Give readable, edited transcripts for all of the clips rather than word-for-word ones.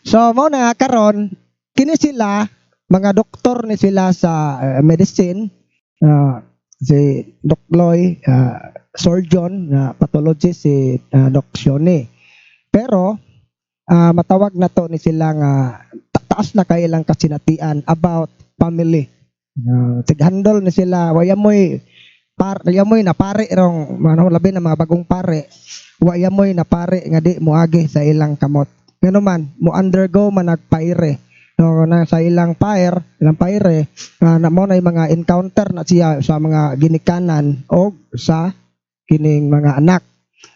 So mao na nga karon kini sila mga doktor ni sila sa medicine, si Doc Loy, surgeon na pathologist si Doc Sione. Pero matawag na to ni sila nga taas na kay ilang kasinatian about family. Tighandol ni sila wayamoy na pare rong labi na mga bagong pare, wayamoy na pare nga di moagi sa ilang kamot. Ngano man mo undergo man nagpaire no na sa ilang paire na mo na mga encounter na siya sa mga ginikanan o sa kining mga anak.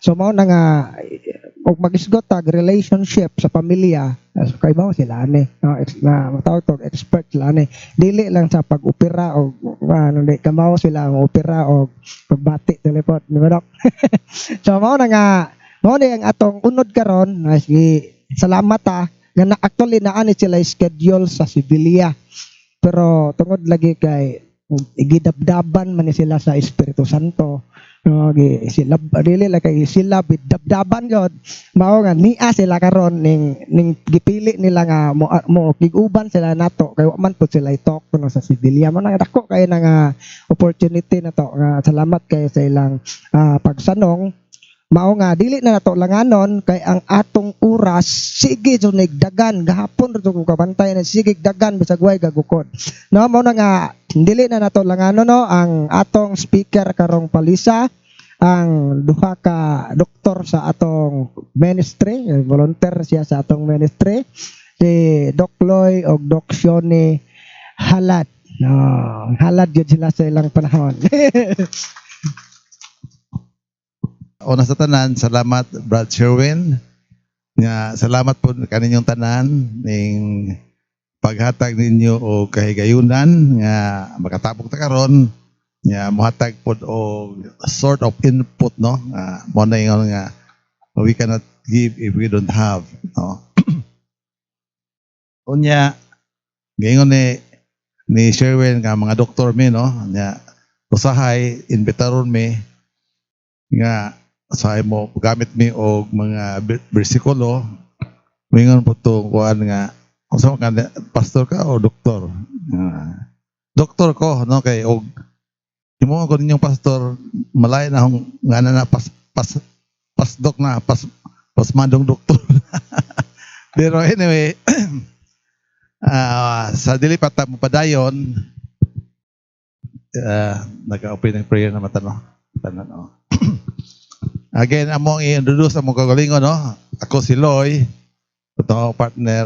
So mao na nga og mag-isgot tag relationship sa pamilya, kay mao sila ani na matawag to expert sila ani dili lang sa pag-opera o di kamaw sila ang opera o pagbati telepon di ba dok? So mao na nga mao ni ang atong unod karon si salamat nga na actually naani sila schedule sa Sibilia pero tungod lagi kay igidabdaban man ni sila sa Espiritu Santo. Sila dili la kay sila bidabdaban gyud mao nga niya sila karon ning gipili nila nga mo giguban sila nato kay wa man pud sila itok kuno sa Sibilia mo na dako kay na nga opportunity na to nga salamat kay sa ilang pagsanong. Mao nga dili na nato langanon kay ang atong oras sige jud nagdagan gahapon ra ko kabantay na sige dagan bisag way gagukod. No mao na nga dili na nato langanon no ang atong speaker karong palisa ang duha ka doktor sa atong ministry, volunteer siya sa atong ministry, si Doc Loy og Doc Sione Halad. No, halad yun sila sa ilang panahon. Una sa tanan, salamat Brad Sherwin. Nga salamat po kaninyong tanan ning paghatag ninyo o kahigayunan nga makatapok ta karon nga mohatag pod o sort of input no. Mo na ingon nga we cannot give if we don't have no. Unya gayon ni Sherwin nga mga doktor mi no nya usahay imbitaron mi nga sa mo gamit mi og mga bersikulo mingon po to kuan nga usa ka pastor ka o doktor. Doktor ko no kay og imo ko ninyong pastor malay na hong nga na pasdok na pasmadong doktor. Pero anyway sa dili pa ta mo padayon nag-open ng prayer na matano tanan no. Again, among i-introduce among kagalingon, no? Ako si Loy, itong partner.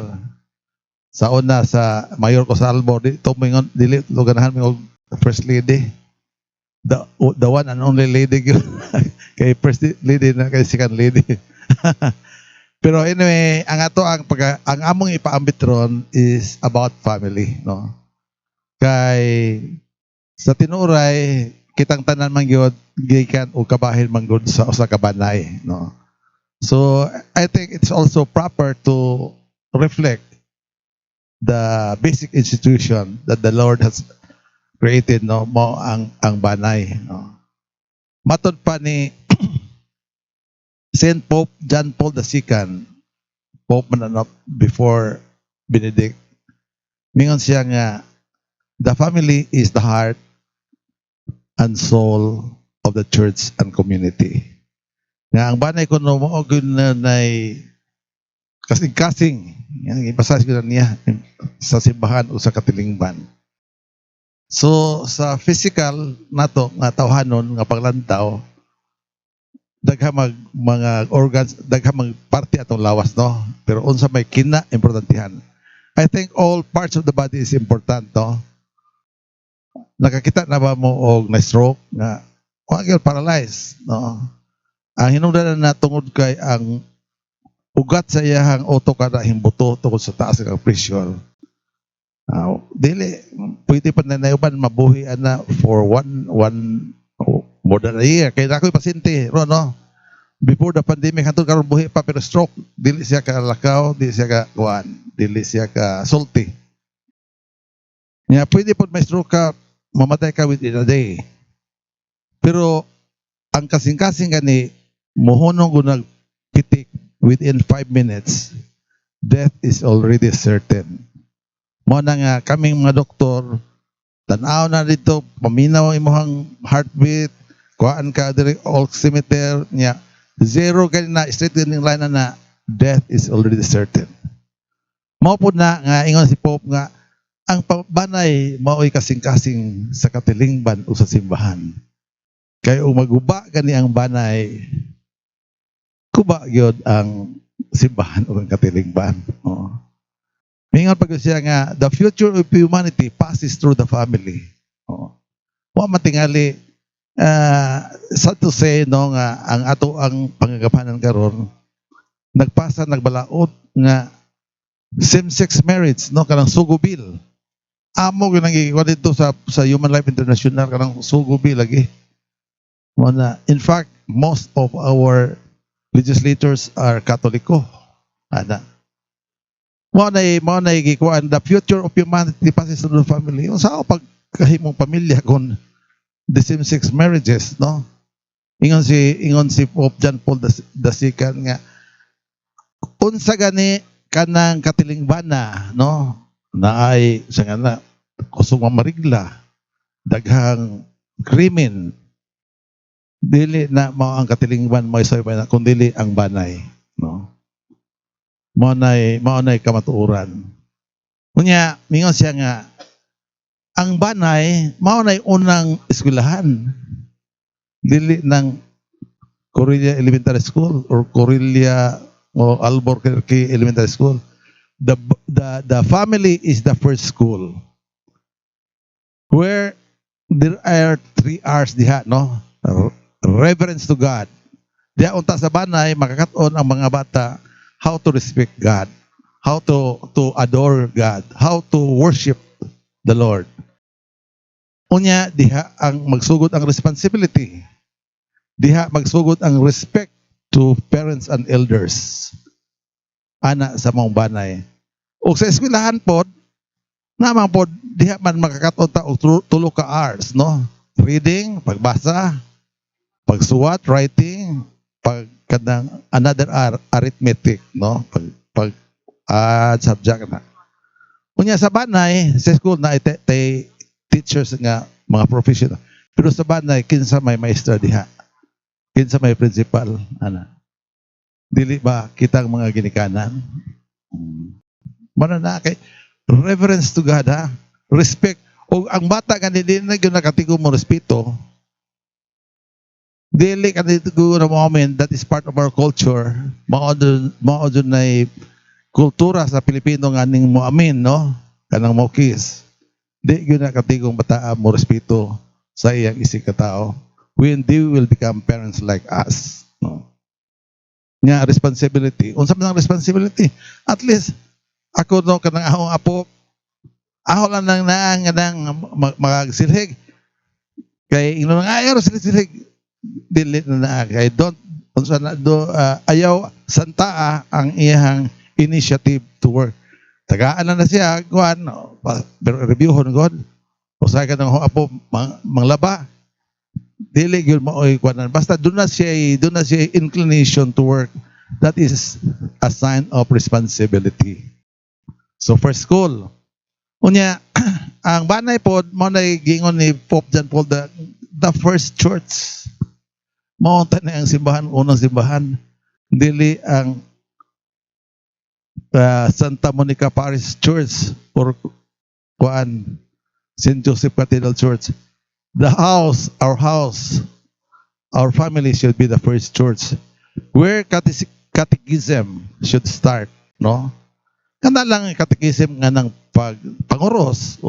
Sa una, sa Mayor Cosalbo, dito mo yung luganahan mo first lady. The one and only lady kay first lady na kay second lady. Pero anyway, ang among ipaambit ron is about family, no? Kay sa tinuray, kitang tanan man gyud gikan o kabahin man gyud sa usa ka banay no. So I think it's also proper to reflect the basic institution that the Lord has created no mo ang banay no. Matod pa ni Saint Pope John Paul II, Pope man before Benedict, mingon siya nga the family is the heart and soul of the church and community. Nga ang banay ko no mo nay kasing-kasing yang ipasas ko niya sa simbahan o sa katilingban. So sa physical nato nga tawhanon nga paglantaw dagha mga organs dagha mag parte atong lawas no pero unsa may kina importantihan. I think all parts of the body is important no. Nakakita na ba mo og na stroke nga paralyzed no. Ang hinungdanan na tungod kay ang ugat sa iyahang auto kada himbuto tungod sa taas ng pressure. Dili pwede pa nanayuban mabuhi ana for one more than a year. Kaya ako'y pasyente ro no. Before the pandemic hantod karon buhi pa pero stroke dili siya ka lakaw, dili siya ka kuan, dili siya ka sulti. Nya pwede pod may stroke ka mamatay ka within a day. Pero ang kasing-kasing gani mohonong gunag pitik within 5 minutes death is already certain. Mo na nga kaming mga doktor, tanaw na dito, paminaw ang imong heartbeat, kuhaan ka diri oximeter niya, zero gani na, straight in line na death is already certain. Mao po na nga ingon si Pope nga ang banay mao'y kasing-kasing sa katilingban o sa simbahan. Kaya umaguba gani ang banay, kuba gyud ang simbahan o ang katilingban. Oh. Mingon pag siya nga, the future of humanity passes through the family. Oh. Wa matingali, sad to say, no, nga ang ato ang pangagapanan karon nagbalaod nga same-sex marriage, no, kanang Sugo Bill. Amo gyud nang gikuha dito sa Human Life International kanang Sugo Bill lagi. In fact, most of our legislators are Katoliko. Ana. Mo na gikuan the future of humanity passes through the family. Unsa pag kahimong pamilya kon the same-sex marriages, no? Ingon si Pope John Paul II nga unsa gani kanang katilingban no? Naay sa nga na kusog mamarigla, daghang krimen, dili na mao ang katilingban mo sa kung dili ang banay, no? Mao nay kamatuoran. Unya mingon siya nga ang banay mao nay unang eskwelahan, dili ng Corilla Elementary School or Corilla o Albuquerque Elementary School. The family is the first school where there are 3 R's diha, no? Reverence to God. Diha unta sa banay makakaton ang mga bata how to respect God, how to adore God, how to worship the Lord. Unya diha ang magsugod ang responsibility. Diha magsugod ang respect to parents and elders. Ana sa mong banay. O sa eskwelahan pod, naman pod diha man makakaton ta og 3 ka R's, no? Reading, pagbasa, pagsuwat, writing, kadang another R, arithmetic, no? Pag subject na. Unya sa banay, sa school na teachers nga mga professional. Pero sa banay kinsa may maestra diha. Kinsa may principal, ana. Dili ba kitang mga ginikanan? Mana na kay reverence to God, ha? Respect. O ang bata kanili na gyud nakatigom mo respeto. Dili kanito na moment that is part of our culture. Mao na kultura sa Pilipino nga ning mo amin, no? Kanang mo kiss. Di gyud nakatigong bata mo respeto sa iyang isig ka tao. When they will become parents like us, no? Nya responsibility. Unsa man ang responsibility? At least ako no kanang ahong apo, ako lang nang nang magsilhig. Kay ino nga ayaw silhig dili na kay don't unsa na do ayaw santa ang iyang initiative to work. Tagaan na siya kuan pero reviewhon god. Usa ka nang apo manglaba. Dili gyud maoy kuanan basta do na siya inclination to work. That is a sign of responsibility. So for school unya ang banay pod mo na gingon ni Pope John Paul the first church mao na ang simbahan, unang simbahan, dili ang Santa Monica Parish Church or kuan St. Joseph Cathedral Church. Our family should be the first church where catechism should start, no? Kana lang catechism nga ng panguros.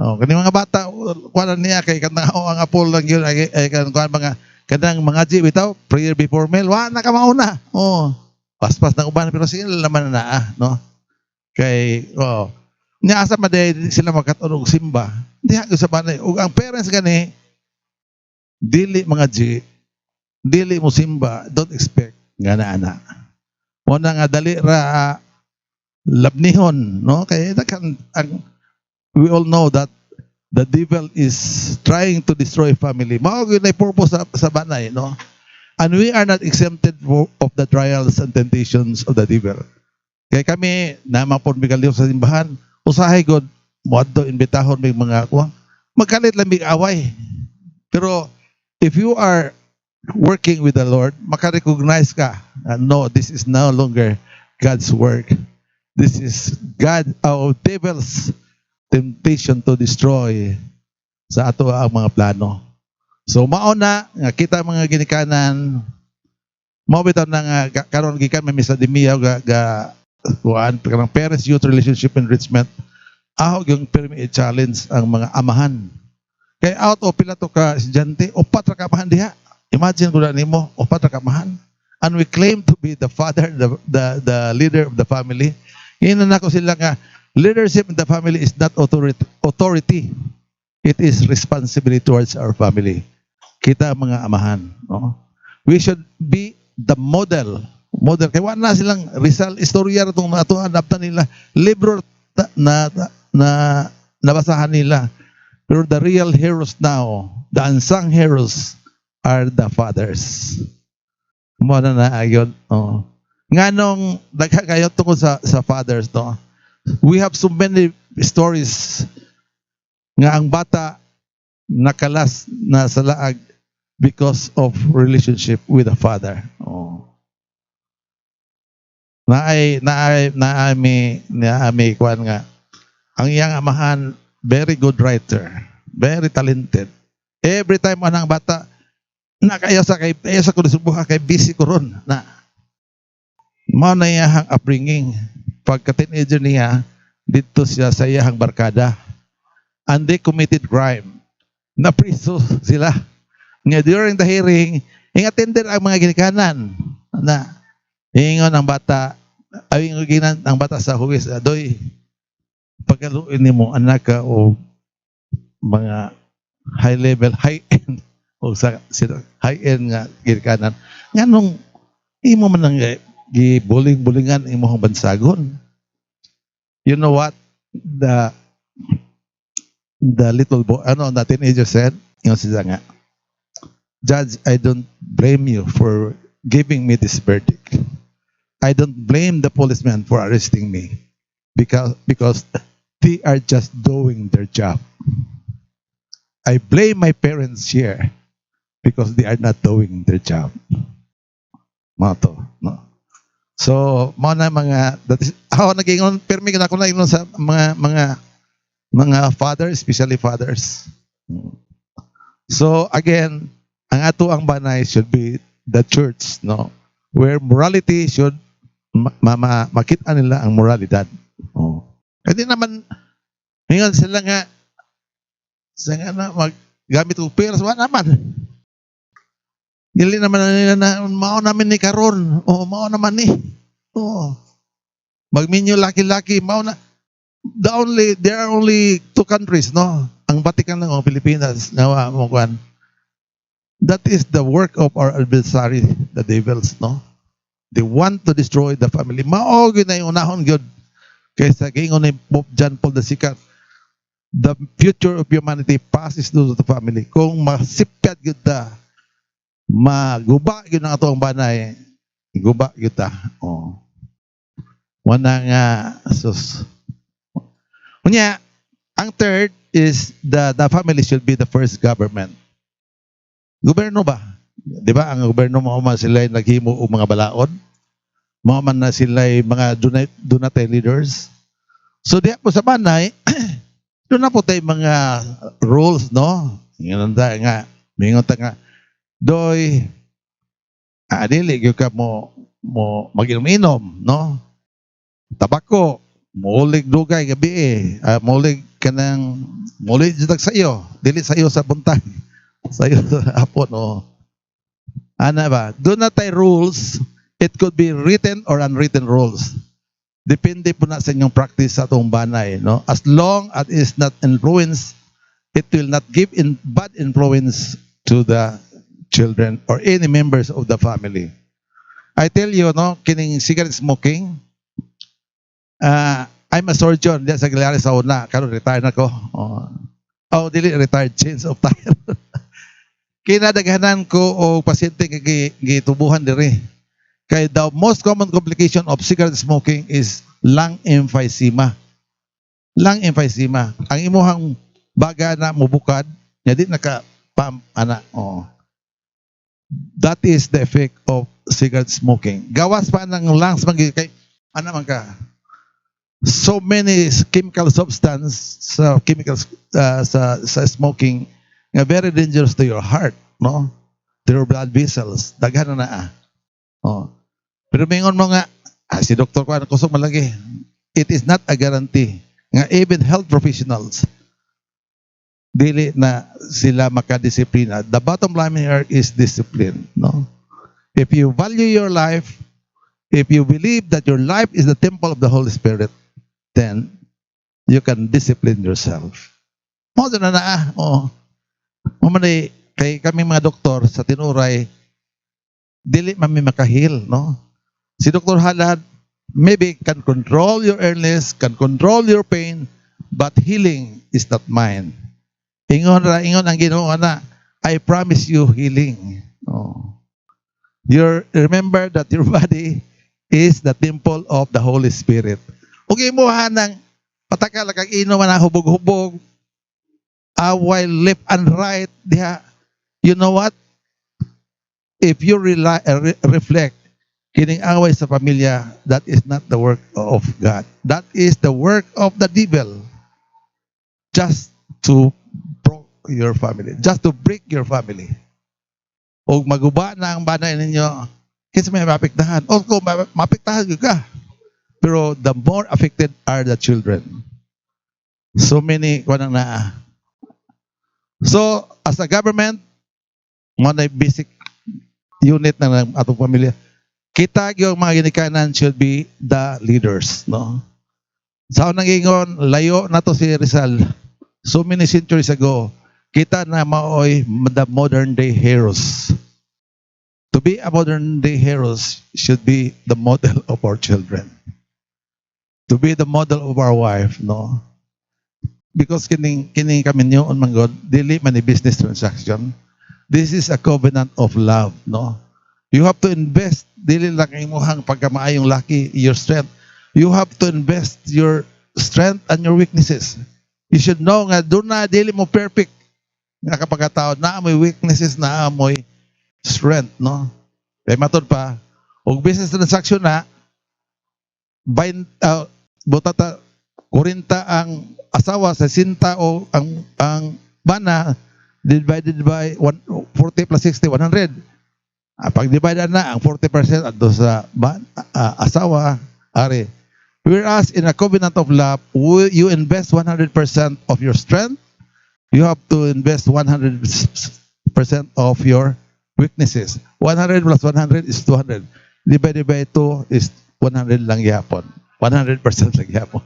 Kani mga bata kuan niya kay kanang ang apol lang yun ay kanang mga ji bitaw prayer before meal wa na ka mauna. Paspas ng uban pero sila naman na no. Kay nya asa maday sila magkatunog simba. Diha sa banay ug ang parents gani dili mga ji dili mo simba, don't expect nga na ana. Mo na nga dali ra labnihon, no? Kay we all know that the devil is trying to destroy family. Mao gyud ay purpose sa banay, no? And we are not exempted of the trials and temptations of the devil. Kaya kami, naman po migaliw sa simbahan, usahay God, moadto imbitahon may mga kuha, magkalit lang may away. Pero if you are working with the Lord, makarecognize ka, no, this is no longer God's work. This is God, our devil's temptation to destroy sa ato ang mga plano. So mauna nga kita mga ginikanan, mao bitaw na nga karon gikan may sa demiya ga kuan kanang parents youth relationship enrichment aho yung permi challenge ang mga amahan. Kay out of pila to ka estudyante, upat ra ka amahan diha. Imagine ko na nimo, upat ra ka amahan. And we claim to be the father, the leader of the family. Ina nako sila nga leadership in the family is not authority. It is responsibility towards our family. Kita mga amahan, no? We should be the model. Model kay wala silang Rizal istorya ra tong mga to adaptan nila. Libro na nabasahan nila. Pero the real heroes now, the unsung heroes are the fathers. Mo na ayon. Oh. Nganong dagha kayo tungkol sa fathers, no? We have so many stories nga ang bata nakalas na sa laag because of relationship with the father. Oh. Naay kuan nga ang iyang amahan very good writer, very talented. Every time anang bata nakaya sa ko subuha kay busy ko ron na mao na iyang upbringing. Pagka teenager niya dito siya sa iyang barkada and they committed crime. Napriso sila. Nga during the hearing, attended ang mga ginikanan na ingon ang bata, ay ingon ang bata sa huwis, adoy, pagkaluin nimo anak ka o mga high level, high end o sa high end nga ginikanan. Nganong imo man nang gibuling-bulingan imong bansagon. You know what? The little boy, the teenager said, ingon siya nga, Judge, I don't blame you for giving me this verdict. I don't blame the policemen for arresting me because they are just doing their job. I blame my parents here because they are not doing their job. Mato, no? So, mo na mga ako nagingon permi na ako na ingon sa mga fathers, especially fathers. So again, ang ato ang banay should be the church, no? Where morality should makita nila ang moralidad. Oh. Hindi naman ngayon sila nga maggamit og pera sa naman. Dili naman nila na mao namin ni karon. Oh, mao naman ni. Oh. Magminyo laki-laki mao na there are only two countries, no? Ang Vatican ng Pilipinas, nawa mo kuan. That is the work of our adversary, the devils, no? They want to destroy the family. Mao gyud na yung unahon gyud kaysa gingon ni Pope John Paul II. The future of humanity passes through the family. Kung masipyat gyud ta, maguba gyud ang atong banay, guba gyud ta. Oh. Wana nga sus. Unya, ang third is the family should be the first government. Gobyerno ba? Di ba ang gobyerno mo man sila naghimo og mga balaod? Mo man na sila mga dunate leaders. So diya po sa banay, doon na po tayo mga rules, no? Ngayon nga, mingon ta nga, doy, dili gyud ka mo mag-inom-inom, no? Tabako, mulig dugay gabi mulig kanang mulig jud sa iyo, dili sa iyo sa buntag. Sa iyo sa hapon, no? Ana ba? Doon na tayo rules. It could be written or unwritten rules. Depende po na sa inyong practice sa itong banay, no? As long as it is not influence, it will not give bad influence to the children or any members of the family. I tell you, no, kining cigarette smoking, I'm a surgeon diya sa Gilares sa una. Karon retire na ko. Dili retired, change of title. kinadaghanan ko o pasyente nga gitubuhan diri. Kay the most common complication of cigarette smoking is lung emphysema. Lung emphysema. Ang imuhang baga na mubukad, nya di naka pump ana. Oh. That is the effect of cigarette smoking. Gawas pa ng lungs kay ana man ka. So many chemical substance sa chemicals sa smoking nga very dangerous to your heart, no? To your blood vessels. Daghan na. Oh. Pero mingon mo nga, si doktor ko kusog malagi. It is not a guarantee nga even health professionals dili na sila makadisiplina. The bottom line here is discipline, no? If you value your life, if you believe that your life is the temple of the Holy Spirit, then you can discipline yourself. Mo na. Oh. Mamanay, kay kami mga doktor sa tinuray, dili mami makahil, no? Si Dr. Halad, maybe can control your illness, can control your pain, but healing is not mine. Ingon ang Ginoo na, I promise you healing. Oh. Remember that your body is the temple of the Holy Spirit. Ug imuha ng patakal kag inom na hubog-hubog, while left and right, diha, you know what? If you reflect, kining away sa pamilya, that is not the work of God. That is the work of the devil. Just to broke your family. Just to break your family. O maguba na ang banay ninyo, kasi may mapiktahan. O kung mapiktahan ka. Pero the more affected are the children. So many, wanang na. So, as a government, mga basic unit ng atong pamilya, kita yung mga ginikanan should be the leaders, no? Sa unang ingon, layo na to si Rizal. So many centuries ago, kita na maoy the modern day heroes. To be a modern day heroes should be the model of our children. To be the model of our wife, no? Because kining kami niyo on manggod, dili man ni business transaction. This is a covenant of love, no? You have to invest, dili lang imuhang pagkamaayong laki, your strength. You have to invest your strength and your weaknesses. You should know nga doon na dili mo perfect nga kapagkatao na amoy weaknesses, na amoy strength, no? Kaya matod pa, og business transaction na, butata 40 ang asawa, 60 o ang bana, divided by 40 plus 60, 100. Pag-divide na, ang 40% ato sa asawa, ari. Whereas in a covenant of love, you invest 100% of your strength, you have to invest 100% of your weaknesses. 100 plus 100 is 200. Divided by 2 is 100 lang yapon. 100% lang yapon.